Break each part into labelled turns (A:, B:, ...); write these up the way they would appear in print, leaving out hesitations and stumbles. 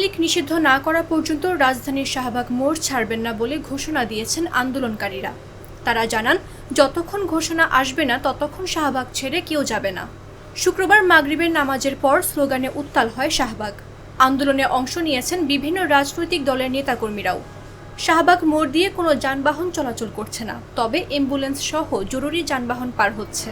A: লীগ নিষিদ্ধ না করা পর্যন্ত রাজধানীর শাহবাগ মোড় ছাড়বেন না বলে ঘোষণা দিয়েছেন আন্দোলনকারীরা। তারা জানান, যতক্ষণ ঘোষণা আসবে না ততক্ষণ শাহবাগ ছেড়ে কেউ যাবে না। শুক্রবার মাগরিবের নামাজের পর স্লোগানে উত্তাল হয় শাহবাগ। আন্দোলনে অংশ নিয়েছেন বিভিন্ন রাজনৈতিক দলের নেতাকর্মীরাও। শাহবাগ মোড় দিয়ে কোনো যানবাহন চলাচল করছে না, তবে অ্যাম্বুলেন্স সহ জরুরি যানবাহন পার হচ্ছে।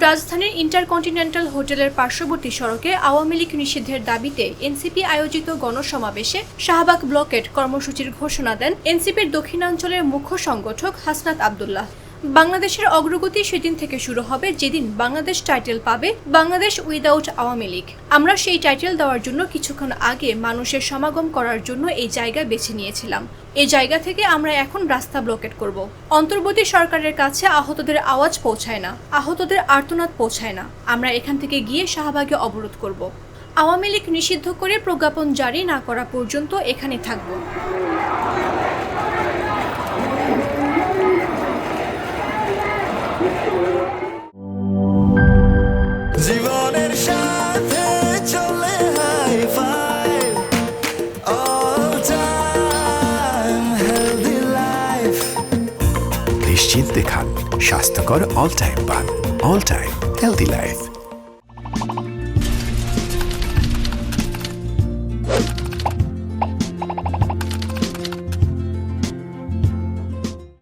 A: রাজধানীর ইন্টারকন্টিনেন্টাল হোটেলের পার্শ্ববর্তী সড়কে আওয়ামী লীগ নিষিদ্ধের দাবিতে এনসিপি আয়োজিত গণসমাবেশে শাহবাগ ব্লকেট কর্মসূচির ঘোষণা দেন এনসিপির দক্ষিণাঞ্চলের মুখ্য সংগঠক হাসনাত আব্দুল্লাহ। বাংলাদেশের অগ্রগতি সেদিন থেকে শুরু হবে যেদিন বাংলাদেশ টাইটেল পাবে বাংলাদেশ উইদাউট আওয়ামী লীগ। আমরা সেই টাইটেল দেওয়ার জন্য কিছুক্ষণ আগে মানুষের সমাগম করার জন্য এই জায়গা বেছে নিয়েছিলাম। এই জায়গা থেকে আমরা এখন রাস্তা ব্লকেট করব। অন্তর্বর্তী সরকারের কাছে আহতদের আওয়াজ পৌঁছায় না, আহতদের আর্তনাদ পৌঁছায় না। আমরা এখান থেকে গিয়ে শাহবাগে অবরোধ করব। আওয়ামী লীগ নিষিদ্ধ করে প্রজ্ঞাপন জারি না করা পর্যন্ত এখানে থাকব।
B: জীবনের সাথে চলে high five all time healthy life.
C: নিশ্চিন্তে খান, স্বাস্থ্যকর অল টাইম পান। All time healthy life.